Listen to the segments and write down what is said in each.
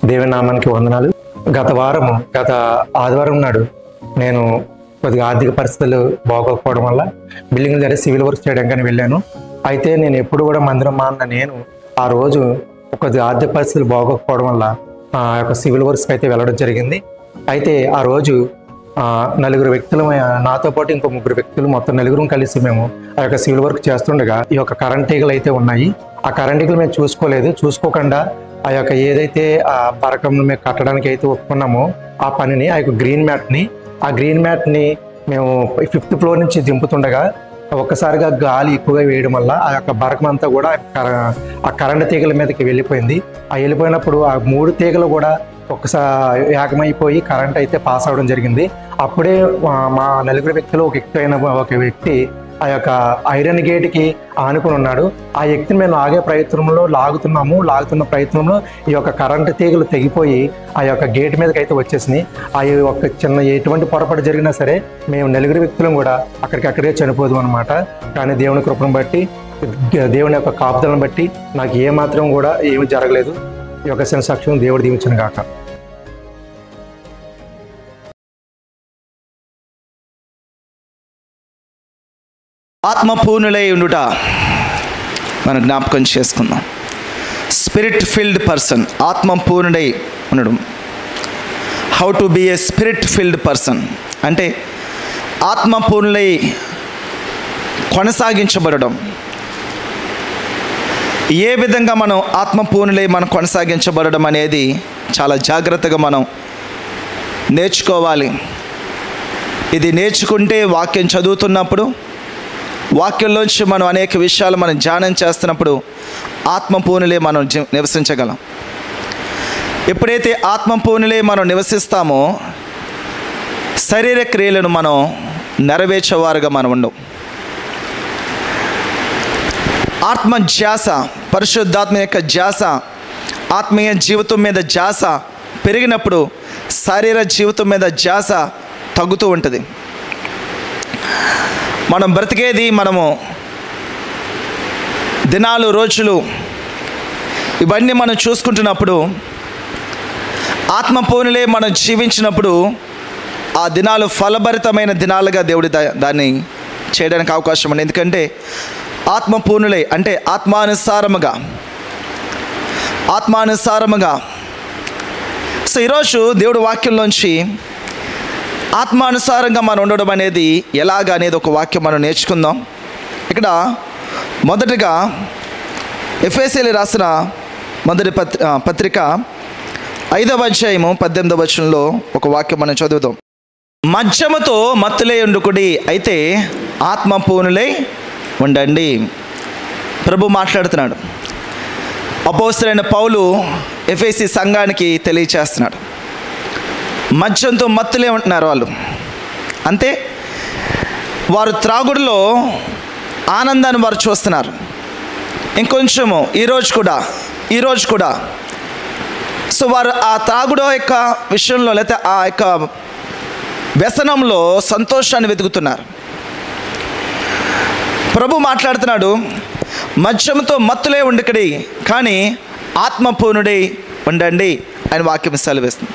దేవుని నామానికి వందనాలు. గత ఆదివారం నాడు నేను కొద్దిగా ఆర్థిక పరిస్థితులు బాగోకపోవడం వల్ల బిల్డింగ్ దగ్గర సివిల్ వర్క్ చేయడానికి వెళ్ళాను. అయితే నేను ఎప్పుడు కూడా మందిరం మాన్న నేను ఆ రోజు కొద్దిగా ఆర్థిక పరిస్థితులు బాగోకపోవడం వల్ల ఆ యొక్క సివిల్ వర్క్స్కి అయితే వెళ్ళడం జరిగింది. అయితే ఆ రోజు 4 వ్యక్తులు, నాతో పాటు ఇంకో 3 వ్యక్తులు, మొత్తం 4 కలిసి మేము ఆ యొక్క సివిల్ వర్క్ చేస్తుండగా ఈ యొక్క కరెంట్ తీగలు అయితే ఉన్నాయి. ఆ కరెంట్ తీగలు మేము చూసుకోకుండా ఆ యొక్క ఏదైతే ఆ పరకంను మేము కట్టడానికి అయితే ఒప్పుకున్నామో ఆ పనిని, ఆ యొక్క గ్రీన్ మ్యాట్ని మేము 5th ఫ్లోర్ నుంచి దింపుతుండగా ఒక్కసారిగా గాలి ఎక్కువగా వేయడం వల్ల ఆ యొక్క బరకం అంతా కూడా ఆ కరెంట్ తీగల మీదకి వెళ్ళిపోయింది. ఆ వెళ్ళిపోయినప్పుడు ఆ 3 తీగలు కూడా ఒక్కసారి ఏకమైపోయి కరెంట్ అయితే పాస్ అవడం జరిగింది. అప్పుడే మా 4 వ్యక్తులు ఒక వ్యక్తి ఆ యొక్క ఐరన్ గేట్కి ఆనుకుని ఉన్నాడు. ఆ వ్యక్తిని మేము లాగుతున్న ప్రయత్నంలో ఈ యొక్క కరెంటు తీగలు తెగిపోయి ఆ యొక్క గేట్ మీదకి అయితే వచ్చేసినాయి. ఆ యొక్క ఎటువంటి పొరపాటు జరిగినా సరే మేము 4 వ్యక్తులం కూడా అక్కడికక్కడే చనిపోదు అనమాట. కానీ దేవుని కృపను బట్టి, దేవుని యొక్క కాపుదలను బట్టి నాకు ఏమాత్రం కూడా ఏమి జరగలేదు. ఈ యొక్క సాక్ష్యం దేవుడు దీవించును గాక. ఆత్మపూర్ణులై ఉండుట మనం జ్ఞాపకం చేసుకుందాం. స్పిరిట్ ఫిల్డ్ పర్సన్, ఆత్మపూర్ణుడై ఉండడం. How to be a spirit filled person అంటే ఆత్మపూర్ణులై కొనసాగించబడడం. ఏ విధంగా మనం ఆత్మపూర్ణులై మనం కొనసాగించబడడం అనేది చాలా జాగ్రత్తగా మనం నేర్చుకోవాలి. ఇది నేర్చుకుంటే వాక్యం చదువుతున్నప్పుడు, వాక్యంలోంచి మనం అనేక విషయాలు మనం ధ్యానం చేస్తున్నప్పుడు ఆత్మపూర్ణులే మనం నివసించగలం. ఎప్పుడైతే ఆత్మపూర్ణులే మనం నివసిస్తామో శరీర క్రియలను మనం నెరవేర్చేవారుగా మనం ఉండం. ఆత్మ ధ్యాస, పరిశుద్ధాత్మ యొక్క ధ్యాస, ఆత్మీయ జీవితం మీద ధ్యాస పెరిగినప్పుడు శరీర జీవితం మీద ధ్యాస తగ్గుతూ ఉంటుంది. మనం బ్రతికేది మనము దినాలు, రోజులు ఇవన్నీ మనం చూసుకుంటున్నప్పుడు ఆత్మపూర్ణులే మనం జీవించినప్పుడు ఆ దినాలు ఫలభరితమైన దినాలుగా దేవుడి దాన్ని చేయడానికి అవకాశం ఉంది. ఎందుకంటే ఆత్మపూర్ణులే అంటే ఆత్మానుసారముగా. సో ఈరోజు దేవుడి వాక్యంలోంచి ఆత్మానుసారంగా మనం ఉండడం అనేది ఎలాగ అనేది ఒక వాక్యం మనం నేర్చుకుందాం. ఇక్కడ మొదటగా ఎఫెసీయులకు రాసిన మొదటి పత్రిక 5వ అధ్యాయము 18వ వచనంలో ఒక వాక్యం మనం చదువుదాం. మద్యముతో మత్తులై ఉండుకుడి, అయితే ఆత్మపూర్ణులై ఉండండి. ప్రభు మాట్లాడుతున్నాడు. అపోస్తలుడైన పౌలు ఎఫెసీ సంఘానికి తెలియచేస్తున్నాడు. మద్యంతో మత్తులే ఉంటున్నారు వాళ్ళు. అంతే, వారు త్రాగుడులో ఆనందాన్ని వారు చూస్తున్నారు. ఇంకొంచెము ఈరోజు కూడా సో వారు ఆ త్రాగుడు యొక్క విషయంలో లేకపోతే ఆ యొక్క వ్యసనంలో సంతోషాన్ని వెతుకుతున్నారు. ప్రభు మాట్లాడుతున్నాడు, మద్యంతో మత్తులే ఉండుకడి కానీ ఆత్మపూర్ణుడై ఉండండి అని వాక్యం సెలవిస్తుంది.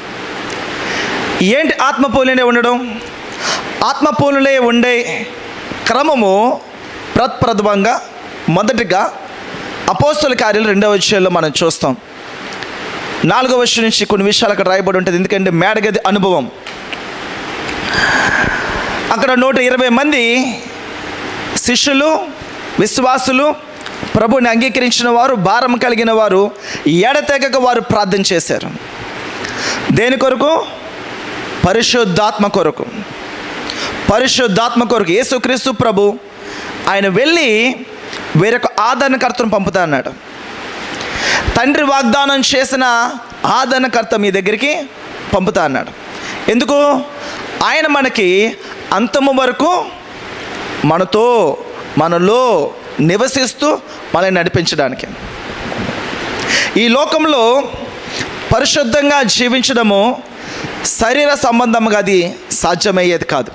ఏంటి ఆత్మపూర్ణులే ఉండడం? ఆత్మపూర్ణులే ఉండే క్రమము ప్రప్రథమంగా మొదటిగా అపోస్తలుల కార్యాలు 2వ అధ్యాయంలో మనం చూస్తాం. 4వ వచనం నుంచి కొన్ని విషయాలు అక్కడ రాయబడి ఉంటుంది. ఎందుకంటే మేడగది అనుభవం. అక్కడ 120 మంది శిష్యులు, విశ్వాసులు, ప్రభుని అంగీకరించిన వారు, భారం కలిగిన వారు ఎడతెగక వారు ప్రార్థన చేశారు. దేని కొరకు? పరిశుద్ధాత్మ కొరకు. యేసుక్రీస్తు ప్రభు ఆయన వెళ్ళి వేరొక ఆదరణకర్తను పంపుతా అన్నాడు. తండ్రి వాగ్దానం చేసిన ఆదరణకర్త మీ దగ్గరికి పంపుతా అన్నాడు. ఎందుకు? ఆయన మనకి అంతము వరకు మనలో నివసిస్తూ మనల్ని నడిపించడానికి. ఈ లోకంలో పరిశుద్ధంగా జీవించడము శరీర సంబంధంగా అది సాధ్యమయ్యేది కాదు.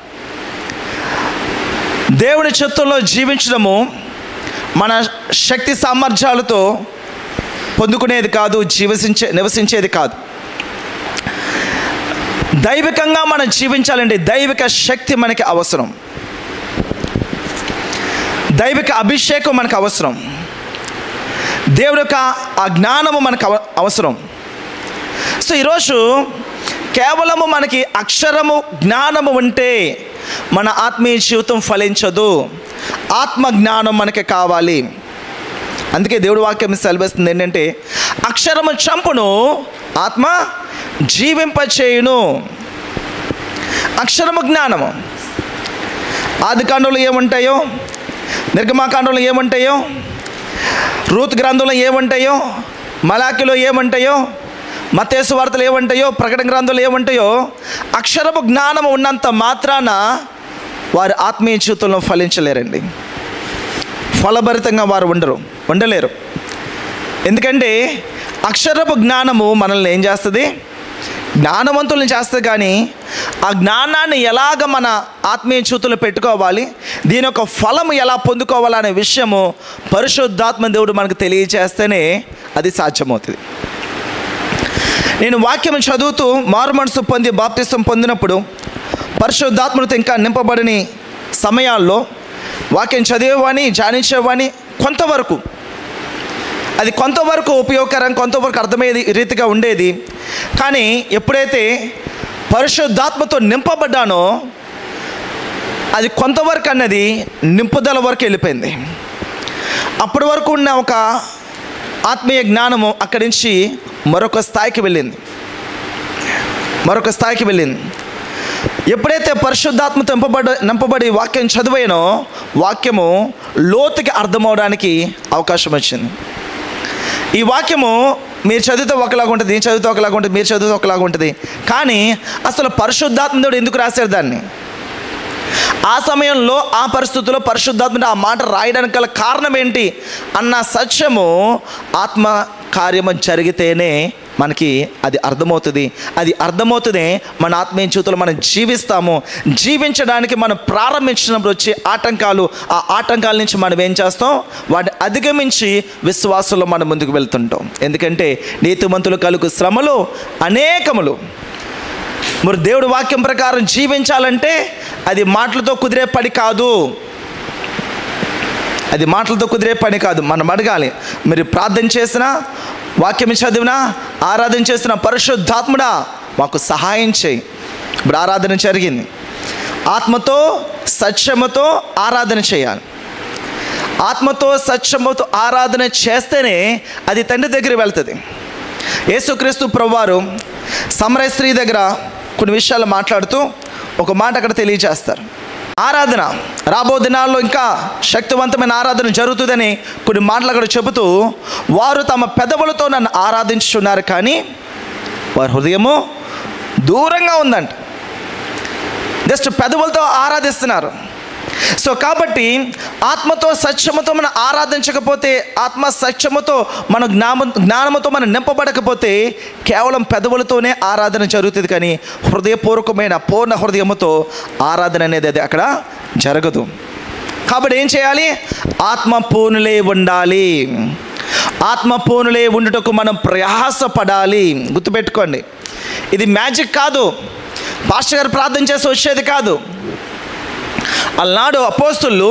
దేవుని చిత్తంలో జీవించడము మన శక్తి సామర్థ్యాలతో పొందుకునేది కాదు, నివసించేది కాదు. దైవికంగా మనం జీవించాలంటే దైవిక శక్తి మనకి అవసరం, దైవిక అభిషేకం మనకు అవసరం, దేవుడి యొక్క ఆ జ్ఞానము మనకు అవసరం. సో ఈరోజు కేవలము మనకి అక్షరము జ్ఞానము ఉంటే మన ఆత్మీయ జీవితం ఫలించదు. ఆత్మ జ్ఞానం మనకి కావాలి. అందుకే దేవుడి వాక్యం సెలవిస్తుంది ఏంటంటే, అక్షరము చంపును, ఆత్మ జీవింపచేయును. అక్షరము జ్ఞానము. ఆదికాండంలో ఏముంటాయో, నిర్గమాకాండంలో ఏముంటాయో, రూత్ గ్రంథంలో ఏముంటాయో, మలాకిలో ఏముంటాయో, మత్తయి సువార్తలు ఏముంటాయో, ప్రకటన గ్రంథంలో ఏముంటాయో, అక్షరపు జ్ఞానము ఉన్నంత మాత్రాన వారు ఆత్మీయ జీవితంలో ఫలించలేరండి. ఫలభరితంగా వారు ఉండలేరు. ఎందుకంటే అక్షరపు జ్ఞానము మనల్ని ఏం చేస్తుంది? జ్ఞానవంతులను చేస్తుంది. కానీ ఆ జ్ఞానాన్ని ఎలాగ మన ఆత్మీయ జీవితంలో పెట్టుకోవాలి, దీని యొక్క ఫలము ఎలా పొందుకోవాలనే విషయము పరిశుద్ధాత్మ దేవుడు మనకు తెలియజేస్తేనే అది సాధ్యమవుతుంది. నేను వాక్యం చదువుతూ మారు మనసు పొంది బాప్తిసం పొందినప్పుడు పరిశుద్ధాత్మతో ఇంకా నింపబడని సమయాల్లో వాక్యం చదివేవాని, ధ్యానించేవాని కొంతవరకు ఉపయోగకరం, కొంతవరకు అర్థమయ్యే రీతిగా ఉండేది. కానీ ఎప్పుడైతే పరిశుద్ధాత్మతో నింపబడ్డానో అది కొంతవరకు అన్నది నింపుదల వరకు వెళ్ళిపోయింది. అప్పటి వరకు ఉన్న ఒక ఆత్మీయ జ్ఞానము అక్కడి నుంచి మరొక స్థాయికి వెళ్ళింది. ఎప్పుడైతే పరిశుద్ధాత్మతో నింపబడి వాక్యం చదివానో వాక్యము లోతుకి అర్థమవడానికి అవకాశం వచ్చింది. ఈ వాక్యము మీరు చదివితే ఒకలాగా ఉంటుంది, నేను చదివితే ఒకలాగా ఉంటుంది, మీరు చదివితే ఒకలాగా ఉంటుంది. కానీ అసలు పరిశుద్ధాత్మ దేవుడు ఎందుకు రాశారు దాన్ని? ఆ సమయంలో ఆ పరిస్థితుల్లో పరిశుద్ధాత్మ ఆ మాట రాయడానికి గల కారణం ఏంటి అన్న సత్యము ఆత్మ కార్యము జరిగితేనే మనకి అది అర్థమవుతుంది. అది అర్థమవుతుందే మన ఆత్మీయ జీవితంలో మనం జీవించడానికి మనం ప్రారంభించినప్పుడు వచ్చే ఆటంకాలు, ఆ ఆటంకాల నుంచి మనం ఏం చేస్తాం? వాటిని అధిగమించి విశ్వాసంలో మనం ముందుకు వెళ్తుంటాం. ఎందుకంటే నీతిమంతులు కలుగు శ్రమలు అనేకములు. మరి దేవుడి వాక్యం ప్రకారం జీవించాలంటే అది మాటలతో కుదిరే పని కాదు. మనం అడగాలి. మీరు ప్రార్థన చేసినా, వాక్యం చదివినా, ఆరాధన చేసిన పరిశుద్ధాత్ముడా మాకు సహాయం చేయి. ఇప్పుడు ఆరాధన జరిగింది, ఆత్మతో సత్యముతో ఆరాధన చేయాలి. ఆత్మతో సత్యముతో ఆరాధన చేస్తేనే అది తండ్రి దగ్గరికి వెళ్తుంది. యేసుక్రీస్తు ప్రభువారు సమరయ స్త్రీ దగ్గర కొన్ని విషయాలు మాట్లాడుతూ ఒక మాట అక్కడ తెలియజేస్తారు. ఆరాధన రాబో దినాల్లో ఇంకా శక్తివంతమైన ఆరాధన జరుగుతుందని కొన్ని మాటలు అక్కడ చెబుతూ, వారు తమ పెదవులతో నన్ను ఆరాధించున్నారు కానీ వారి హృదయము దూరంగా ఉందంట. జస్ట్ పెదవులతో ఆరాధిస్తున్నారు. సో కాబట్టి ఆత్మతో సత్యముతో మనం ఆరాధించకపోతే, ఆత్మ సత్యముతో మన జ్ఞానముతో మనం నింపబడకపోతే కేవలం పెదవులతోనే ఆరాధన జరుగుతుంది. కానీ హృదయపూర్వకమైన పూర్ణ హృదయముతో ఆరాధన అనేది అది అక్కడ జరగదు. కాబట్టి ఏం చేయాలి? ఆత్మపూర్ణులే ఉండాలి. ఆత్మపూర్ణులే ఉండుటకు మనం ప్రయాసపడాలి. గుర్తుపెట్టుకోండి, ఇది మ్యాజిక్ కాదు, పాస్టర్ గారు ప్రార్థన చేసి వచ్చేది కాదు. అలనాడు అపోస్తులు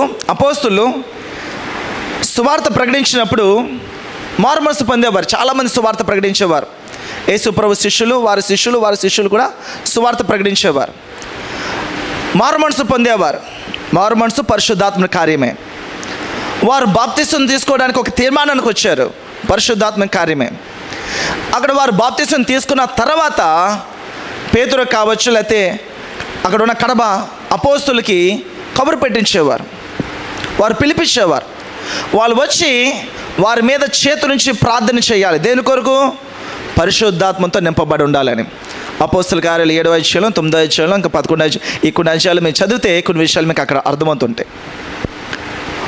సువార్త ప్రకటించినప్పుడు మారుమనసు పొందేవారు. చాలామంది సువార్త ప్రకటించేవారు. యేసు ప్రభు వారి శిష్యులు కూడా సువార్త ప్రకటించేవారు. మారుమనసు పొందేవారు. మారుమనసు పరిశుద్ధాత్మ కార్యమే. వారు బాప్తిసం తీసుకోవడానికి ఒక తీర్మానానికి వచ్చారు. పరిశుద్ధాత్మ కార్యమే. అక్కడ వారు బాప్తిసం తీసుకున్న తర్వాత పేతురు కావచ్చు, లేకపోతే అక్కడ ఉన్న కడబ అపోస్తులకి కబురు పెట్టించేవారు. వారు పిలిపించేవారు. వాళ్ళు వచ్చి వారి మీద చేతుల నుంచి ప్రార్థన చేయాలి. దేని కొరకు? పరిశుద్ధాత్మతో నింపబడి ఉండాలని. అపోస్తుల కార్యాలు 7వ అధ్యాయం 9వ అధ్యాయం ఇంకా 11వ అధ్యాయం, ఈ కొన్ని అధ్యాయాలు మీరు చదివితే కొన్ని విషయాలు మీకు అక్కడ అర్థమవుతుంటాయి.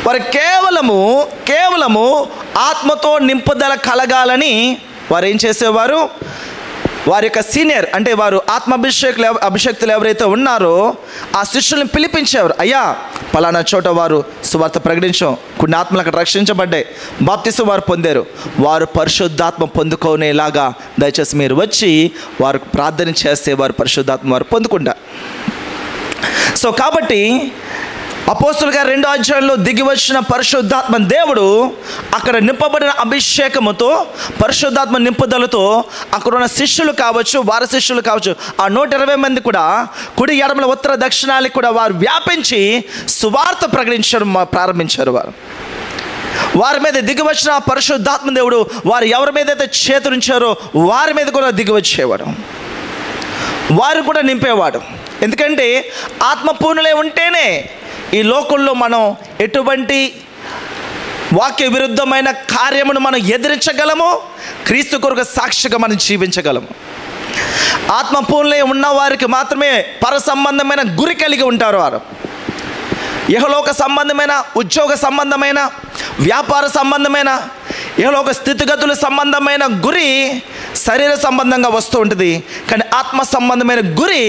వారు కేవలము ఆత్మతో నింపుదల కలగాలని వారు ఏం చేసేవారు? వారి యొక్క సీనియర్ అంటే వారు అభిషేక్తులు ఎవరైతే ఉన్నారో ఆ శిష్యుల్ని పిలిపించేవారు. అయ్యా పలానా చోట వారు సువార్త ప్రకటించాం, కొన్ని ఆత్మలు అక్కడ రక్షించబడ్డాయి, బాప్తిసం వారు పొందారు, వారు పరిశుద్ధాత్మ పొందుకునేలాగా దయచేసి మీరు వచ్చి వారు ప్రార్థన చేస్తే వారు పరిశుద్ధాత్మ వారు పొందుకుంటారు. సో కాబట్టి అపోస్తులుగా 2వ అధ్యాయంలో దిగి వచ్చిన పరిశుద్ధాత్మ దేవుడు అక్కడ నింపబడిన అభిషేకముతో, పరిశుద్ధాత్మ నింపుదలతో అక్కడ ఉన్న శిష్యులు కావచ్చు, వారి శిష్యులు కావచ్చు, ఆ 120 మంది కూడా కుడి ఎడమల ఉత్తర దక్షిణాలకు కూడా వారు వ్యాపించి సువార్త ప్రకటించడం ప్రారంభించారు. వారి మీద దిగి వచ్చిన పరిశుద్ధాత్మ దేవుడు వారు ఎవరి మీద అయితే చేతులుంచారో వారి మీద కూడా దిగి వచ్చేవాడు, వారు కూడా నింపేవాడు. ఎందుకంటే ఆత్మపూర్ణులే ఉంటేనే ఈ లోకంలో మనం ఎటువంటి వాక్య విరుద్ధమైన కార్యమును మనం ఎదిరించగలము, క్రీస్తు కొరకు సాక్షిగా మనం జీవించగలము. ఆత్మపూర్ణులై ఉన్న వారికి మాత్రమే పర సంబంధమైన గురి కలిగి ఉంటారు. వారు ఇహలోక సంబంధమైన, ఉద్యోగ సంబంధమైన, వ్యాపార సంబంధమైన, ఇహలోక స్థితిగతుల సంబంధమైన గురి శరీర సంబంధంగా వస్తూ ఉంటుంది. కానీ ఆత్మ సంబంధమైన గురి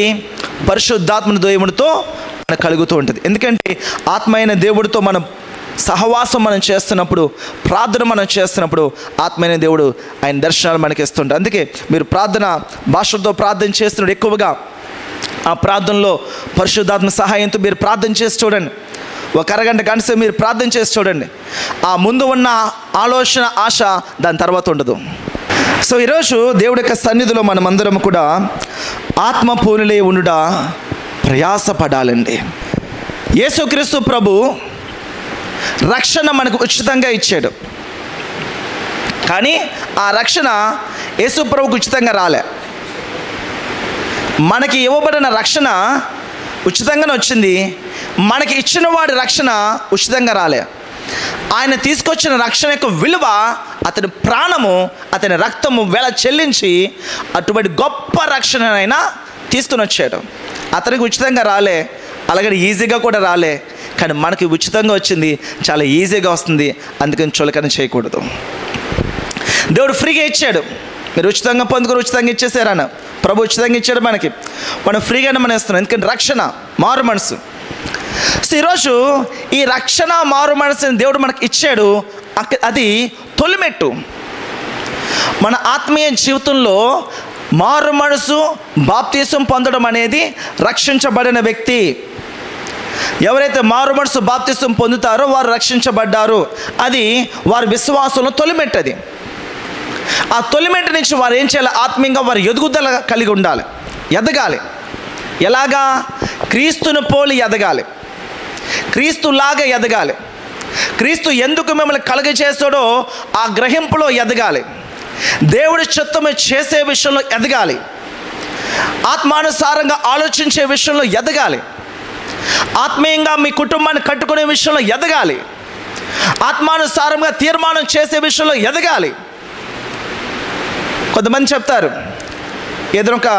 పరిశుద్ధాత్మ దేవునితో మనకు కలుగుతూ ఉంటుంది. ఎందుకంటే ఆత్మ అయిన దేవుడితో మనం సహవాసం మనం చేస్తున్నప్పుడు, ప్రార్థన మనం చేస్తున్నప్పుడు ఆత్మైన దేవుడు ఆయన దర్శనాలు మనకి ఇస్తుంటారు. అందుకే మీరు ప్రార్థన భాషలతో ప్రార్థన చేస్తున్నప్పుడు ఎక్కువగా ఆ ప్రార్థనలో పరిశుద్ధాత్మ సహాయంతో మీరు ప్రార్థన చేసి చూడండి. ఒక అరగంట గంట సేపు మీరు ప్రార్థన చేసి చూడండి. ఆ ముందు ఉన్న ఆలోచన, ఆశ దాని తర్వాత ఉండదు. సో ఈరోజు దేవుడి యొక్క సన్నిధిలో మనమందరం కూడా ఆత్మపూర్ణులై ఉండుట ప్రయాసపడాలండి. యేసుక్రీస్తు ప్రభు రక్షణ మనకు ఉచితంగా ఇచ్చాడు. కానీ ఆ రక్షణ యేసు ప్రభుకు ఉచితంగా రాలే. మనకి ఇవ్వబడిన రక్షణ ఉచితంగానే వచ్చింది, మనకి ఇచ్చిన వాడి రక్షణ ఉచితంగా రాలే. ఆయన తీసుకొచ్చిన రక్షణ యొక్క విలువ, అతని ప్రాణము, అతని రక్తము వెల చెల్లించి అటువంటి గొప్ప రక్షణనైనా తీసుకుని వచ్చాడు. అతనికి ఉచితంగా రాలే, అలాగే ఈజీగా కూడా రాలే. కానీ మనకి ఉచితంగా వచ్చింది, చాలా ఈజీగా వస్తుంది. అందుకని చులకన చేయకూడదు. దేవుడు ఫ్రీగా ఇచ్చాడు. మీరు ఉచితంగా పొందుకొని ఉచితంగా ఇచ్చేసారన్న ప్రభు ఉచితంగా ఇచ్చాడు మనకి, మనం ఫ్రీగానే మనం ఇస్తున్నాం. ఎందుకంటే రక్షణ, మారు మనసు. సో ఈరోజు ఈ రక్షణ, మారు మనసుని దేవుడు మనకి ఇచ్చాడు. అది తొలిమెట్టు. మన ఆత్మీయ జీవితంలో మారు మనసు, బాప్తీసం పొందడం అనేది రక్షించబడిన వ్యక్తి. ఎవరైతే మారు మనసు, బాప్తీసం పొందుతారో వారు రక్షించబడ్డారు. అది వారి విశ్వాసంలో తొలిమెట్టది. ఆ తొలిమెట్టు నుంచి వారు ఏం చేయాలి? ఆత్మీయంగా వారు ఎదుగుదల కలిగి ఉండాలి, ఎదగాలి. ఎలాగా? క్రీస్తును పోలి ఎదగాలి, క్రీస్తులాగా ఎదగాలి. క్రీస్తు ఎందుకు మిమ్మల్ని కలుగజేస్తాడో ఆ గ్రహింపులో ఎదగాలి. దేవుడి చిత్తము చేసే విషయంలో ఎదగాలి. ఆత్మానుసారంగా ఆలోచించే విషయంలో ఎదగాలి. ఆత్మీయంగా మీ కుటుంబాన్ని కట్టుకునే విషయంలో ఎదగాలి. ఆత్మానుసారంగా తీర్మానం చేసే విషయంలో ఎదగాలి. కొంతమంది చెప్తారు, ఏదైనా ఒక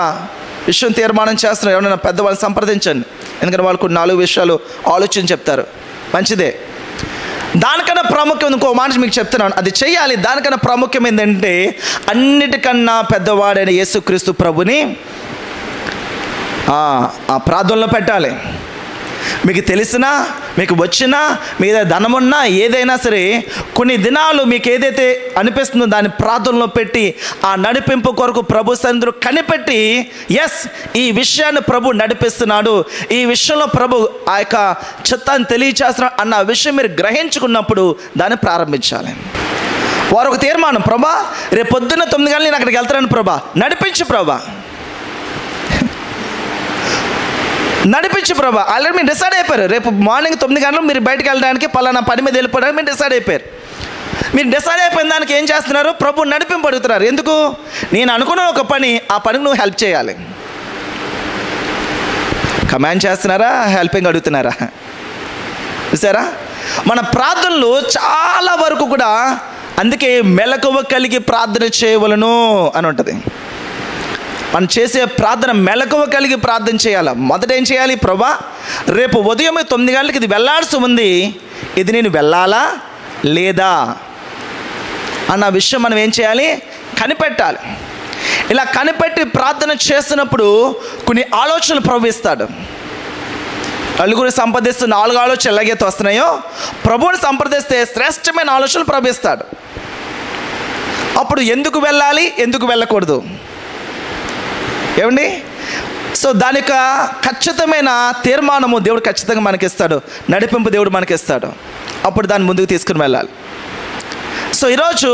విషయం తీర్మానం చేస్తున్నారు, ఎవరైనా పెద్దవాళ్ళని సంప్రదించండి, ఎందుకంటే వాళ్ళకు 4 విషయాలు ఆలోచన చెప్తారు. మంచిదే. దానికన్నా ప్రాముఖ్యం ఇంకో మాట మీకు చెప్తున్నాను, అది చెయ్యాలి. దానికన్నా ప్రాముఖ్యం ఏంటంటే అన్నిటికన్నా పెద్దవాడైన యేసుక్రీస్తు ప్రభుని ఆ ప్రార్థనలో పెట్టాలి. మీకు తెలిసినా, మీకు వచ్చినా, మీద ధనమున్నా, ఏదైనా సరే కొన్ని దినాలు మీకు ఏదైతే అనిపిస్తుందో దాన్ని ప్రార్థనలో పెట్టి ఆ నడిపింపు కొరకు ప్రభు సన్నిధిలో కనిపెట్టి, ఎస్ ఈ విషయాన్ని ప్రభు నడిపిస్తున్నాడు, ఈ విషయంలో ప్రభు ఆ యొక్క చిత్తాన్ని తెలియచేస్తున్నాడు అన్న విషయం మీరు గ్రహించుకున్నప్పుడు దాన్ని ప్రారంభించాలి. వారు ఒక తీర్మానం, ప్రభా రేపు పొద్దున్న 9 గంటలు నేను అక్కడికి వెళ్తాను, ప్రభా నడిపించు, ప్రభా నడిపించు ప్రభా. ఆల్రెడీ మీరు డిసైడ్ అయిపోయారు, రేపు మార్నింగ్ 9 గంటలు మీరు బయటకు వెళ్ళడానికి, పలానా పని మీద వెళ్ళిపోవడానికి మీరు డిసైడ్ అయిపోయారు. మీరు డిసైడ్ అయిపోయిన దానికి ఏం చేస్తున్నారు? ప్రభు నడిపింపు అడుగుతున్నారు. ఎందుకు? నేను అనుకున్న ఒక పని, ఆ పనికి నువ్వు హెల్ప్ చేయాలి. కమాండ్ చేస్తున్నారా, హెల్పింగ్ అడుగుతున్నారా? చూసారా? మన ప్రార్థనలు చాలా వరకు కూడా అందుకే మెలకువ కలిగి ప్రార్థన చేయవలను అని ఉంటుంది. మనం చేసే ప్రార్థన మెలకువ కలిగి ప్రార్థన చేయాలి. మొదట ఏం చేయాలి? ప్రభా రేపు ఉదయం 9 గంటలకు ఇది వెళ్ళాల్సి ఉంది, ఇది నేను వెళ్ళాలా లేదా అన్న విషయం మనం ఏం చేయాలి? కనిపెట్టాలి. ఇలా కనిపెట్టి ప్రార్థన చేస్తున్నప్పుడు కొన్ని ఆలోచనలు ప్రవహిస్తాడు. నలుగురు సంపాదిస్తూ 4 ఆలోచనలు ఎలాగైతే వస్తున్నాయో, ప్రభువుని సంప్రదిస్తే శ్రేష్టమైన ఆలోచనలు ప్రవహిస్తాడు. అప్పుడు ఎందుకు వెళ్ళాలి, ఎందుకు వెళ్ళకూడదు ఏమండి? సో దానికి ఖచ్చితమైన తీర్మానము దేవుడు ఖచ్చితంగా మనకిస్తాడు, నడిపింపు దేవుడు మనకిస్తాడు. అప్పుడు దాన్ని ముందుకు తీసుకుని వెళ్ళాలి. సో ఈరోజు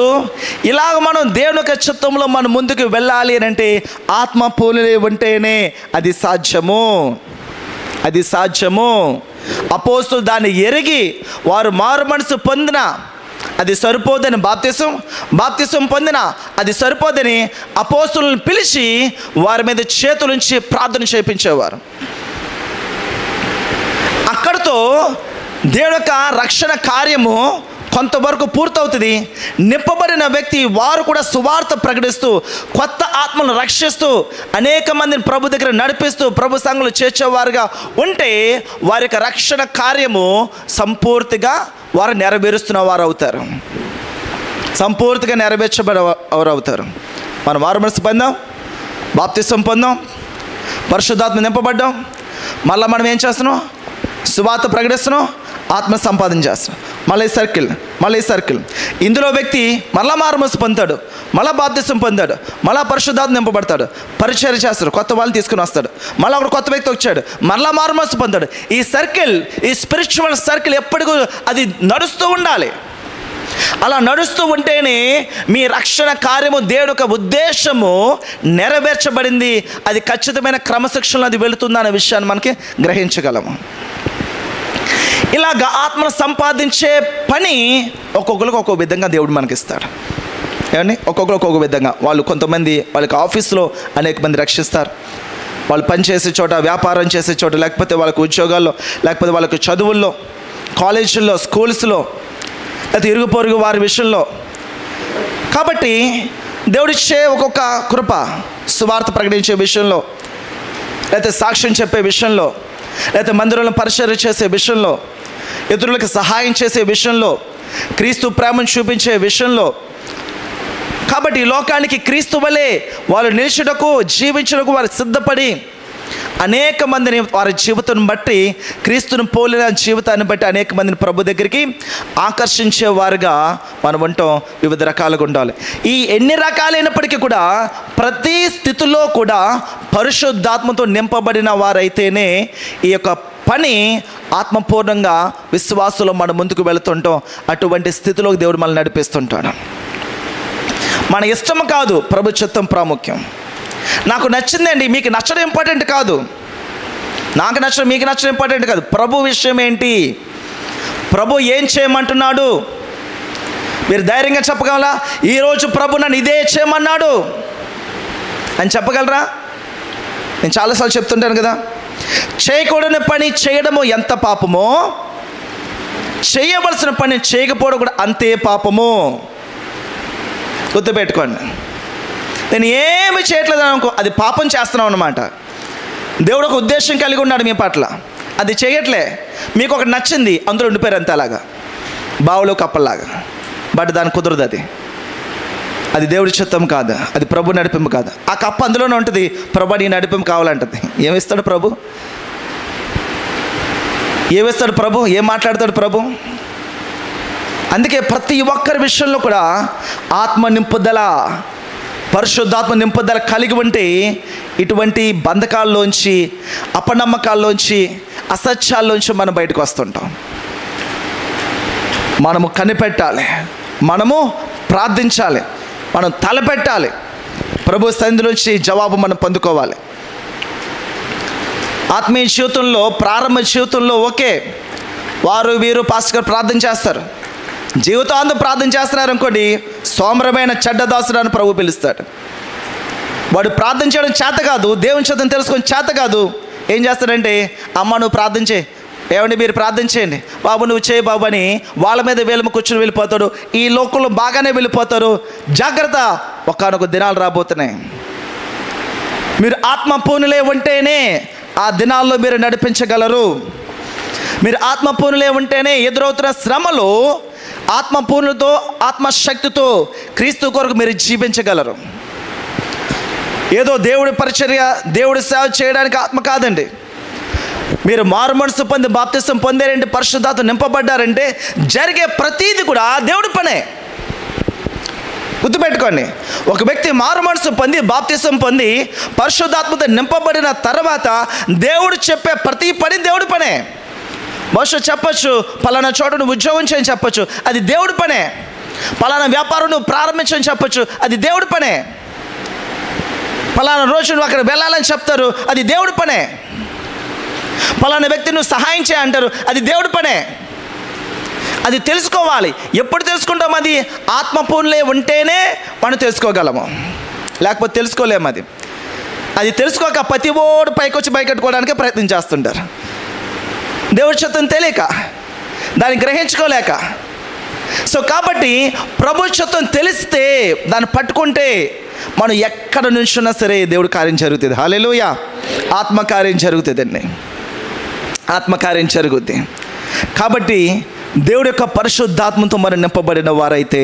ఇలాగ మనం దేవుని యొక్క చిత్తంలో మనం ముందుకు వెళ్ళాలి అని అంటే ఆత్మ పూనులే ఉంటేనే అది సాధ్యము, అది సాధ్యము. అపోస్తులు దాన్ని ఎరిగి వారు మారు మనసు పొందిన అది సరిపోదని బాప్తిసం పొందిన అది సరిపోదని అపోస్తులను పిలిచి వారి మీద చేతులుంచి ప్రార్థన చేయించేవారు. అక్కడితో దేవుని యొక్క రక్షణ కార్యము కొంతవరకు పూర్తవుతుంది. నింపబడిన వ్యక్తి వారు కూడా సువార్త ప్రకటిస్తూ కొత్త ఆత్మను రక్షిస్తూ అనేక మందిని ప్రభు దగ్గర నడిపిస్తూ ప్రభు సంఘంలో చేర్చేవారుగా ఉంటే వారి యొక్క రక్షణ కార్యము సంపూర్తిగా వారు నెరవేరుస్తున్న వారు అవుతారు, సంపూర్తిగా నెరవేర్చబడేవారు అవుతారు. మనం మారు మనసు పొందాం, బాప్తిసం పొందాం, పరిశుద్ధాత్మ నింపబడ్డాం, మళ్ళీ మనం ఏం చేస్తున్నాం? సువార్త ప్రకటిస్తున్నాం, ఆత్మ సంపాదన చేస్తున్నాం. మళ్ళీ సర్కిల్. ఇందులో వ్యక్తి మళ్ళా మారు మనసు పొందుతాడు, మళ్ళీ బాప్తిసం పొందాడు, మళ్ళీ పరిశుద్ధాత్మ నింపబడతాడు, పరిచర్య చేస్తాడు, కొత్త వాళ్ళని తీసుకుని వస్తాడు, మళ్ళీ ఒక కొత్త వ్యక్తి వచ్చాడు, మళ్ళీ మారు మనసు పొందాడు. ఈ సర్కిల్, ఈ స్పిరిచువల్ సర్కిల్ ఎప్పటికూ అది నడుస్తూ ఉండాలి. అలా నడుస్తూ ఉంటేనే మీ రక్షణ కార్యము దేవుడి యొక్క ఉద్దేశము నెరవేర్చబడింది, అది ఖచ్చితమైన క్రమశిక్షణలో అది వెళుతుందనే విషయాన్ని మనకి గ్రహించగలము. ఇలాగ ఆత్మను సంపాదించే పని ఒక్కొక్కరికి ఒక్కొక్క విధంగా దేవుడు మనకిస్తాడు. ఏమండి? ఒక్కొక్కరు ఒక్కొక్క విధంగా. వాళ్ళు కొంతమంది వాళ్ళకి ఆఫీస్లో అనేక మంది రక్షిస్తారు, వాళ్ళు పనిచేసే చోట, వ్యాపారం చేసే చోట, లేకపోతే వాళ్ళకి ఉద్యోగాల్లో, లేకపోతే వాళ్ళకి చదువుల్లో, కాలేజీల్లో, స్కూల్స్లో, లేకపోతే ఇరుగు పొరుగు వారి విషయంలో. కాబట్టి దేవుడిచ్చే ఒక్కొక్క కృప సువార్త ప్రకటించే విషయంలో, లేకపోతే సాక్ష్యం చెప్పే విషయంలో, లేకపోతే మందిరంలో పరిచర్య చేసే విషయంలో, ఇతరులకు సహాయం చేసే విషయంలో, క్రీస్తు ప్రేమను చూపించే విషయంలో. కాబట్టి ఈ లోకానికి క్రీస్తు వలె వాళ్ళు నిలిచుటకు, జీవించుటకు వారు సిద్ధపడి అనేక మందిని వారి జీవితం బట్టి, క్రీస్తును పోలిన జీవితాన్ని బట్టి అనేక మందిని ప్రభు దగ్గరికి ఆకర్షించేవారుగా మనం ఉంటాం. వివిధ రకాలుగా ఉండాలి. ఈ ఎన్ని రకాలైనప్పటికీ కూడా ప్రతి స్థితిలో కూడా పరిశుద్ధాత్మతో నింపబడిన వారైతేనే ఈ యొక్క పని ఆత్మపూర్ణంగా విశ్వాసంలో మనం ముందుకు వెళుతుంటాం. అటువంటి స్థితిలోకి దేవుడు మనల్ని నడిపిస్తుంటాడు. మన ఇష్టం కాదు, ప్రభు చిత్తం ప్రాముఖ్యం. నాకు నచ్చిందండి, మీకు నచ్చడం ఇంపార్టెంట్ కాదు, నాకు నచ్చడం మీకు నచ్చడం ఇంపార్టెంట్ కాదు. ప్రభు విషయం ఏంటి, ప్రభు ఏం చేయమంటున్నాడు మీరు ధైర్యంగా చెప్పగలరా? ఈరోజు ప్రభు నన్ను ఇదే చేయమన్నాడు అని చెప్పగలరా? నేను చాలాసార్లు చెప్తుంటాను కదా, చేయకూడని పని చేయడము ఎంత పాపమో, చేయవలసిన పని చేయకపోవడం కూడా అంతే పాపము. గుర్తుపెట్టుకోండి. నేను ఏమి చేయట్లేదు అనుకో, అది పాపం చేస్తున్నాం అన్నమాట. దేవుడు ఒక ఉద్దేశం కలిగి ఉన్నాడు మీ పట్ల, అది చేయట్లే. మీకు ఒకటి నచ్చింది, అందులో ఉండిపోయారు అంతే, అలాగా బావులో కప్పలాగా. బట్ దాని కుదరదు, అది దేవుడి చిత్తం కాదు, అది ప్రభు నడిపింపు కాదు. ఆ కప్ప అందులోనే ఉంటుంది, ప్రభు నీ నడిపింపు కావాలంటుంది. ఏమిస్తాడు ప్రభు? ఏమిస్తాడు ప్రభు? ఏం మాట్లాడతాడు ప్రభు? అందుకే ప్రతి ఒక్కరి విషయంలో కూడా ఆత్మ నింపుదల, పరిశుద్ధాత్మ నింపుదల కలిగి ఉంటే ఇటువంటి బంధకాల్లోంచి, అపనమ్మకాల్లోంచి, అసత్యాల్లోంచి మనం బయటకు వస్తుంటాం. మనము కనిపెట్టాలి, మనము ప్రార్థించాలి, మనం తలపెట్టాలి, ప్రభు సన్నిధిలోంచి జవాబు మనం పొందుకోవాలి. ఆత్మీయ జీవితంలో, ప్రారంభ జీవితంలో ఓకే, వారు వీరు పాస్టర్ గారు ప్రార్థన చేస్తారు, జీవితాంతం ప్రార్థన చేస్తున్నారు అనుకోండి, సోమరమైన చెడ్డదాసుడు అని ప్రభు పిలుస్తాడు. వాడు ప్రార్థన చేయడం చేత కాదు, దేవుని చేతను తెలుసుకొని చేత కాదు, ఏం చేస్తాడంటే, అమ్మ నువ్వు ప్రార్థన చేయి, ఏమండి మీరు ప్రార్థన చేయండి, బాబు నువ్వు చేయి బాబు అని వాళ్ళ మీద వీళ్ళ కూర్చొని వెళ్ళిపోతాడు. ఈ లోకంలో బాగానే వెళ్ళిపోతారు. జాగ్రత్త, ఒకానొక దినాలు రాబోతున్నాయి. మీరు ఆత్మ పూనులే ఉంటేనే ఆ దినాల్లో మీరు నడిపించగలరు. మీరు ఆత్మ పూనులే ఉంటేనే ఎదురవుతున్న శ్రమలో ఆత్మపూర్ణతో, ఆత్మశక్తితో క్రీస్తు కొరకు మీరు జీవించగలరు. ఏదో దేవుడి పరిచర్య, దేవుడి సేవ చేయడానికి ఆత్మ కాదండి. మీరు మారు మనసు పొంది బాప్తిసం పొందారంటే, పరిశుద్ధాత్మ నింపబడ్డారంటే జరిగే ప్రతీది కూడా దేవుడి పనే. గుర్తుపెట్టుకోండి, ఒక వ్యక్తి మారు మనసు పొంది బాప్తిసం పొంది పరిశుద్ధాత్మతో నింపబడిన తర్వాత దేవుడు చెప్పే ప్రతి పని దేవుడి పనే. బహుశా చెప్పచ్చు, పలానా చోట నువ్వు ఉద్యోగం చేయని చెప్పచ్చు, అది దేవుడి పనే. పలానా వ్యాపారం నువ్వు ప్రారంభించని చెప్పచ్చు, అది దేవుడి పనే. పలానా రోజు నువ్వు అక్కడ వెళ్ళాలని చెప్తారు, అది దేవుడి పనే. పలానా వ్యక్తి నువ్వు సహాయం చేయంటారు, అది దేవుడి పనే. అది తెలుసుకోవాలి. ఎప్పుడు తెలుసుకుంటాం? అది ఆత్మపూర్ణలే ఉంటేనే మనం తెలుసుకోగలము, లేకపోతే తెలుసుకోలేము. అది తెలుసుకోక ప్రతి ఓడు పైకి వచ్చి బయటకోవడానికే ప్రయత్నం చేస్తుంటారు. దేవుడి చిత్తం తెలియక, దాన్ని గ్రహించుకోలేక. సో కాబట్టి ప్రభు చిత్తం తెలిస్తే, దాన్ని పట్టుకుంటే మనం ఎక్కడ నుంచున్నా సరే దేవుడి కార్యం జరుగుతుంది. హల్లెలూయా. ఆత్మకార్యం జరుగుతుందండి, ఆత్మకార్యం జరుగుద్ది. కాబట్టి దేవుడి యొక్క పరిశుద్ధాత్మతో మనం నింపబడిన వారైతే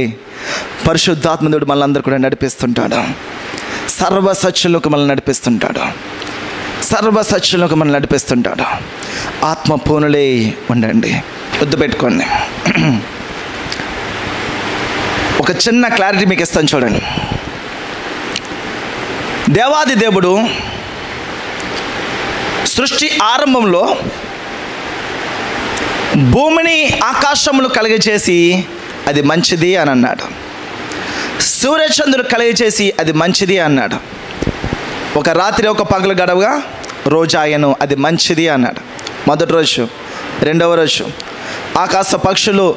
పరిశుద్ధాత్మ దేవుడు మనల్ని అందరూ కూడా నడిపిస్తుంటాడు. సర్వసత్యంలోకి మనల్ని నడిపిస్తుంటాడు, సర్వసత్యంలోకి మనల్ని నడిపిస్తుంటాడు. ఆత్మ పూనులే ఉండండి. గుర్తుపెట్టుకోండి. ఒక చిన్న క్లారిటీ మీకు ఇస్తాను చూడండి. దేవాది దేవుడు సృష్టి ఆరంభంలో భూమిని ఆకాశములు కలిగచేసి అది మంచిది అని అన్నాడు. సూర్యచంద్రుడు కలిగచేసి అది మంచిది అన్నాడు. ఒక రాత్రి ఒక పగలు గడవగా రోజాయను, అది మంచిది అన్నాడు. మొదటి రోజు, రెండవ రోజు ఆకాశ పక్షులు,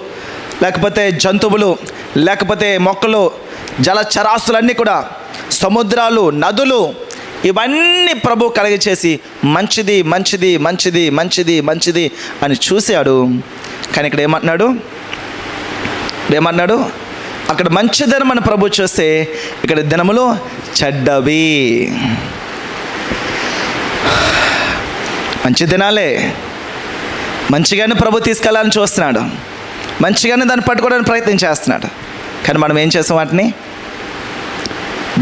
లేకపోతే జంతువులు, లేకపోతే మొక్కలు, జలచరాస్తులన్నీ కూడా, సముద్రాలు, నదులు, ఇవన్నీ ప్రభు కలిగచేసి మంచిది మంచిది మంచిది మంచిది మంచిది అని చూశాడు. కానీ ఇక్కడ ఏమన్నాడు? అక్కడ మంచిదని మన ప్రభు చూస్తే, ఇక్కడ దినములు చెడ్డవి. మంచి దినాలే, మంచిగానే ప్రభు తీసుకెళ్ళాలని చూస్తున్నాడు, మంచిగానే దాన్ని పట్టుకోవడానికి ప్రయత్నం చేస్తున్నాడు. కానీ మనం ఏం చేస్తాం? వాటిని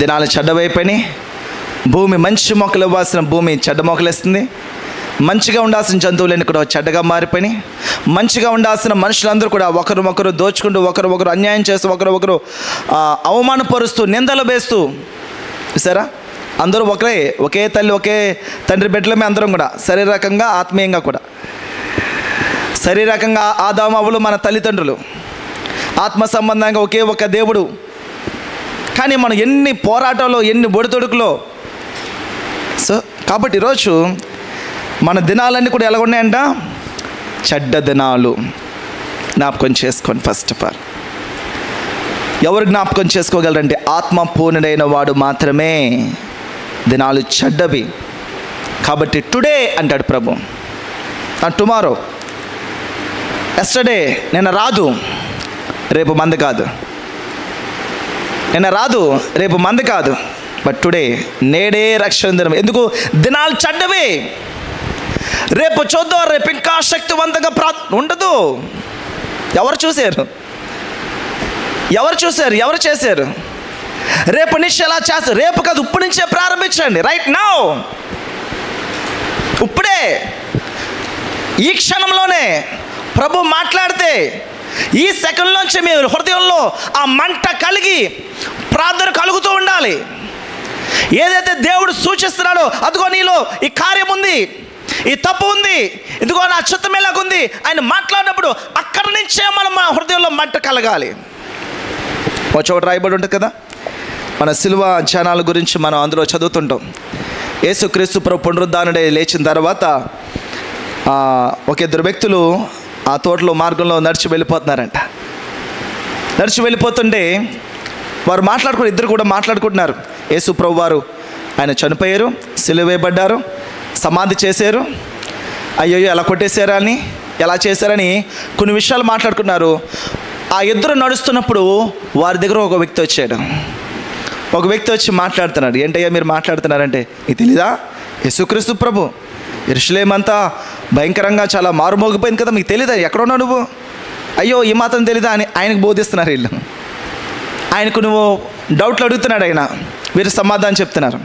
దినాలు చెడ్డవైపోయినాయి. భూమి మంచి మొక్కలు ఇవ్వాల్సిన భూమి చెడ్డ మొక్కలు ఇస్తుంది. మంచిగా ఉండాల్సిన జంతువులన్నీ కూడా చెడ్డగా మారిపోయినాయి. మంచిగా ఉండాల్సిన మనుషులందరూ కూడా ఒకరు దోచుకుంటూ, ఒకరు అన్యాయం చేస్తూ, ఒకరు అవమానపరుస్తూ, నిందలు వేస్తూ. చూసారా? అందరూ ఒకే తల్లి ఒకే తండ్రి బిడ్డలమే అందరం కూడా, శారీరకంగా ఆత్మీయంగా కూడా. శారీరకంగా ఆదాము అవ్వలు మన తల్లిదండ్రులు, ఆత్మ సంబంధంగా ఒకే ఒక దేవుడు. కానీ మనం ఎన్ని పోరాటాలు, ఎన్ని ఒడిదొడుకులో. సో కాబట్టి ఈరోజు మన దినాలన్నీ కూడా ఎలా ఉన్నాయంట? చెడ్డ దినాలు. జ్ఞాపకం చేసుకోండి. ఫస్ట్ ఆఫ్ ఆల్ ఎవరు జ్ఞాపకం చేసుకోగలరంటే ఆత్మ పూర్ణుడైన వాడు మాత్రమే. దినాలు చెడ్డవి. కాబట్టి టుడే అంటాడు ప్రభు, టుమారో, ఎస్టర్డే, నిన్న రాదు రేపు మంది కాదు, నిన్న రాదు రేపు మంది కాదు, బట్ టుడే, నేడే రక్షణ దినం. ఎందుకు? దినాలు చెడ్డవి. రేపు చూద్దాం, రేపు ఇంకా శక్తివంతంగా ఉండదు. ఎవరు చూశారు? ఎవరు చేశారు? రేపు నుంచి ఎలా చేస్తారు? రేపు కాదు, ఇప్పటి నుంచే ప్రారంభించండి. రైట్ నౌ, ఇప్పుడే, ఈ క్షణంలోనే ప్రభు మాట్లాడితే, ఈ సెకండ్లోంచి మీ హృదయంలో ఆ మంట కలిగి ప్రార్థన కలుగుతూ ఉండాలి. ఏదైతే దేవుడు సూచిస్తున్నాడో, అదిగో నీలో ఈ కార్యం ఉంది, ఈ తప్పు ఉంది, ఇదిగో నా చిత్తం ఎలాగుంది ఆయన మాట్లాడినప్పుడు అక్కడి నుంచే మనం మా హృదయంలో మంట కలగాలి. ఒక చోట రాయబడి ఉంటుంది కదా, మన సిలువ ధ్యానాల గురించి మనం అందులో చదువుతుంటాం. యేసుక్రీస్తు ప్రభు పునరుద్ధానుడై లేచిన తర్వాత ఒక ఇద్దరు వ్యక్తులు ఆ తోటలో మార్గంలో నడిచి వెళ్ళిపోతున్నారంట. నడిచి వెళ్ళిపోతుంటే వారు ఇద్దరు కూడా మాట్లాడుకుంటున్నారు. యేసు ప్రభు వారు ఆయన చనిపోయారు, సిలువ వేయబడ్డారు, సమాధి చేశారు, అయ్యో ఎలా కొట్టేశారా అని, ఎలా చేశారని కొన్ని విషయాలు మాట్లాడుకున్నారు. ఆ ఇద్దరు నడుస్తున్నప్పుడు వారి దగ్గర ఒక వ్యక్తి వచ్చాడు. ఒక వ్యక్తి వచ్చి మాట్లాడుతున్నాడు. ఏంటయ్యా మీరు మాట్లాడుతున్నారంటే, ఇది తెలీదా? యేసుక్రీస్తు ప్రభు యెరూషలేము అంతా భయంకరంగా చాలా మారుమోగిపోయింది కదా, మీకు తెలీదా? ఎక్కడున్నావు నువ్వు? అయ్యో ఈ మాత్రం తెలీదా అని ఆయనకు బోధిస్తున్నారు వీళ్ళు. ఆయనకు నువ్వు డౌట్లు అడుగుతున్నాడు, ఆయన వీరు సమాధానం చెప్తున్నారు.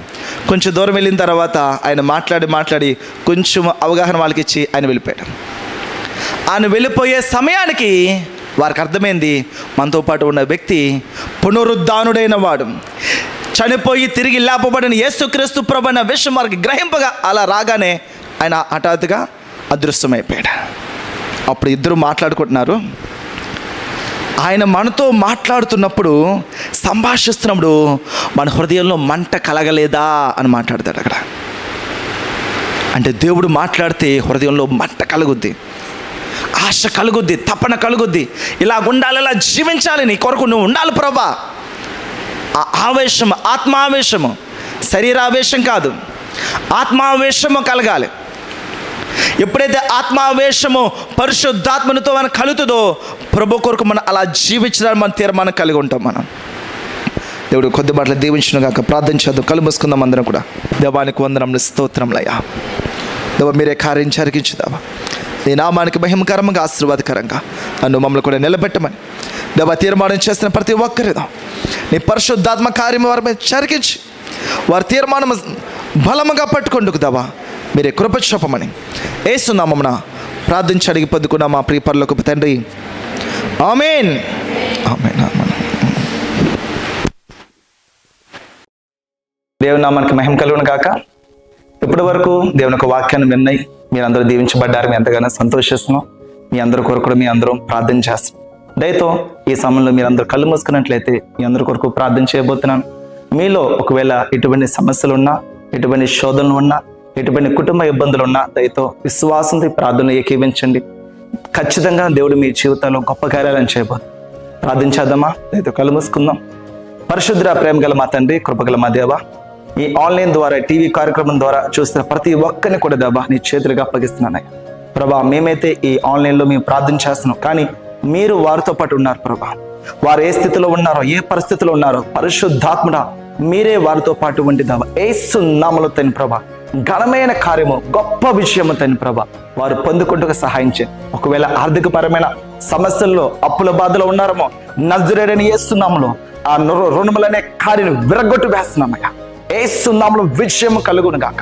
కొంచెం దూరం వెళ్ళిన తర్వాత ఆయన మాట్లాడి కొంచెం అవగాహన వాళ్ళకి ఇచ్చి ఆయన వెళ్ళిపోయాడు. ఆయన వెళ్ళిపోయే సమయానికి వారికి అర్థమైంది, మనతో పాటు ఉన్న వ్యక్తి పునరుద్ధానుడైన వాడు, చనిపోయి తిరిగి లేపబడిన యేసుక్రీస్తు ప్రభు అన్న విషయం వారికి గ్రహింపగా అలా రాగానే ఆయన హఠాత్తుగా అదృశ్యమైపోయాడు. అప్పుడు ఇద్దరు మాట్లాడుకుంటున్నారు. ఆయన మనతో మాట్లాడుతున్నప్పుడు, సంభాషిస్తున్నప్పుడు మన హృదయంలో మంట కలగలేదా అని మాట్లాడతాడు అక్కడ. అంటే దేవుడు మాట్లాడితే హృదయంలో మంట కలుగుద్ది, ఆశ కలుగుద్ది, తపన కలుగుద్ది. ఇలా ఉండాలి, ఇలా జీవించాలి, నీ కొరకు నువ్వు ఉండాలి ప్రభా. ఆ ఆవేశము, ఆత్మావేశము, శరీరావేశం కాదు, ఆత్మావేశము కలగాలి. ఎప్పుడైతే ఆత్మావేశము పరిశుద్ధాత్మనితో మనం కలుగుతుందో ప్రభు కొరకు మనం అలా జీవించడానికి మన తీర్మానం కలిగి ఉంటాం. మనం దేవుడు కొద్ది మాటలు దీవించిన కాక ప్రార్థన చేద్దాం. కళ్ళు మూసుకుందాం అందరం కూడా. దేవానికి వందనములు, స్తోత్రములయ్యా. దేవా మీరే కార్యం జరిగించుదావా, నీ నామానికి మహిమకరంగా ఆశీర్వాదకరంగా నన్ను మమ్మల్ని కూడా నిలబెట్టమని దేవా తీర్మానం చేస్తున్న ప్రతి ఒక్కరిదో నీ పరిశుద్ధాత్మ కార్యం వారి మీద జరిగించి వారి తీర్మానం బలముగా పట్టుకొందుకు దేవా మీరే కృప చూపమని యేసు నామమున ప్రార్థించి అడిగి పొందుకున్న మా ప్రియ పరలోకపు తండ్రి, ఆమేన్. ఆమేన్. ఆమేన్. దేవుని నామానికి మహిమ కలుగును గాక. ఇప్పటి వరకు దేవుని యొక్క వాక్యాన్ని విన్నాయి, మీరందరూ దీవించబడ్డారు. మేము ఎంతగానో సంతోషిస్తున్నాం. మీ అందరి కొరకు కూడా మీ అందరం ప్రార్థన చేస్తున్నాం. దయతో ఈ సమయంలో మీరందరూ కళ్ళు మూసుకున్నట్లయితే మీ అందరి కొరకు ప్రార్థన చేయబోతున్నాను. మీలో ఒకవేళ ఎటువంటి సమస్యలు ఉన్నా, ఎటువంటి శోధనలు ఉన్నా, ఎటువంటి కుటుంబ ఇబ్బందులు ఉన్నా దయతో విశ్వాసంతో ప్రార్థనలు ఏకీవించండి. ఖచ్చితంగా దేవుడు మీ జీవితంలో గొప్ప కార్యాలను చేయబోతుంది. ప్రార్థించేద్దామా? దయతో కళ్ళు మూసుకుందాం. పరిశుద్ధ ప్రేమ గల మా తండ్రి, కృపగల మా దేవ, ఈ ఆన్లైన్ ద్వారా టీవీ కార్యక్రమం ద్వారా చూస్తున్న ప్రతి ఒక్కరిని కూడా దేవా నీ చేతులుగా అప్పగిస్తున్నానయ్యా. ప్రభా మేమైతే ఈ ఆన్లైన్లో మేము ప్రార్థన చేస్తున్నాం, కానీ మీరు వారితో పాటు ఉన్నారు ప్రభా. వారు ఏ స్థితిలో ఉన్నారో, ఏ పరిస్థితిలో ఉన్నారో పరిశుద్ధాత్ముడా మీరే వారితో పాటు ఉండి దేవా యేసు నామములో తండ్రి ప్రభా ఘనమైన కార్యము, గొప్ప విషయము తండ్రి ప్రభా వారు పొందుకుంటూ సహాయం చేయండి. ఒకవేళ ఆర్థికపరమైన సమస్యల్లో, అప్పుల బాధలో ఉన్నారేమో, నజరేయుడైన యేసు నామములో ఆ రుణములనే కార్యం విరగొట్టు వేస్తున్నామయ్యా. యేసు నామములో విజయము కలుగును గాక.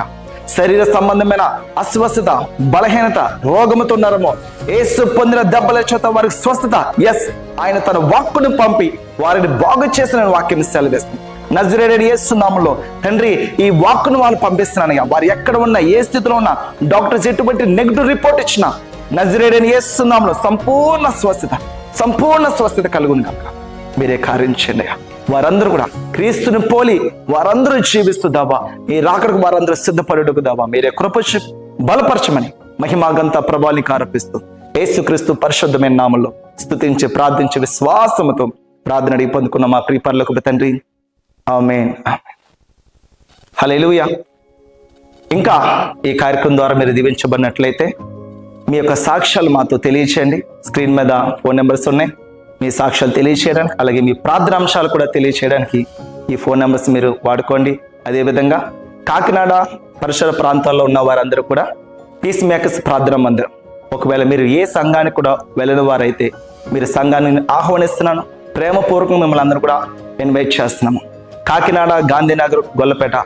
శరీర సంబంధమైన అస్వస్థత, బలహీనత, రోగముతో ఉన్నారేమో, యేసు పొందిన దెబ్బల చేత వారికి స్వస్థత. ఎస్, ఆయన తన వాక్కును పంపి వారిని బాగు చేసిన వాక్యం సెలవిస్తుంది. నజరేయుడైన యేసు నామములో తండ్రి ఈ వాక్కును వాళ్ళు పంపిస్తున్నానయ్యా. వారు ఎక్కడ ఉన్నా, ఏ స్థితిలో ఉన్నా, డాక్టర్స్ ఎటువంటి నెగిటివ్ రిపోర్ట్ ఇచ్చినా నజరేయుడైన యేసు నామములో సంపూర్ణ స్వస్థత కలుగును గాక. మీరే కార్యం చేయండి అయ్యా. వారందరూ కూడా క్రీస్తుని పోలి వారందరూ జీవిస్తూ దాబా ఈ రాకడకు వారందరూ సిద్ధపడుటకు దాబా మీరే కృప బలపరచమని మహిమాగంత ప్రభావానికి ఆరోపిస్తూ యేసుక్రీస్తు పరిశుద్ధమైన నామములో స్తుతించి ప్రార్థించి విశ్వాసముతో ప్రార్థన అడిగి పొందుకున్న మా ప్రియ పరలోకపు తండ్రి, ఆమేన్. హల్లెలూయా. ఇంకా ఈ కార్యక్రమం ద్వారా మీరు దీవించబడినట్లయితే మీ యొక్క సాక్ష్యాలు మాతో తెలియచేయండి. స్క్రీన్ మీద ఫోన్ నెంబర్స్ ఉన్నాయి. మీ సాక్ష్యాలు తెలియచేయడానికి, అలాగే మీ ప్రార్థనాంశాలు కూడా తెలియచేయడానికి ఈ ఫోన్ నెంబర్స్ మీరు వాడుకోండి. అదేవిధంగా కాకినాడ పరిసర ప్రాంతాల్లో ఉన్న వారందరూ కూడా పీస్ మేకర్స్ ప్రార్థన మందిరం, ఒకవేళ మీరు ఏ సంఘానికి కూడా వెళ్ళిన వారైతే మీరు సంఘాన్ని ఆహ్వానిస్తున్నాను. ప్రేమపూర్వకంగా మిమ్మల్ని అందరూ కూడా ఇన్వైట్ చేస్తున్నాము. కాకినాడ గాంధీనగర్ గొల్లపేట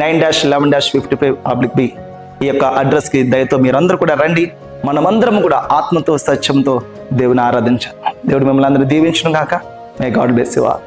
9-11-55/B ఈ యొక్క అడ్రస్కి దయతో మీరందరూ కూడా రండి. మనమందరం కూడా ఆత్మతో సత్యంతో దేవుని ఆరాధించాలి. దేవుడు మిమ్మల్ని అందరూ దీవించును గాక. May God bless you all.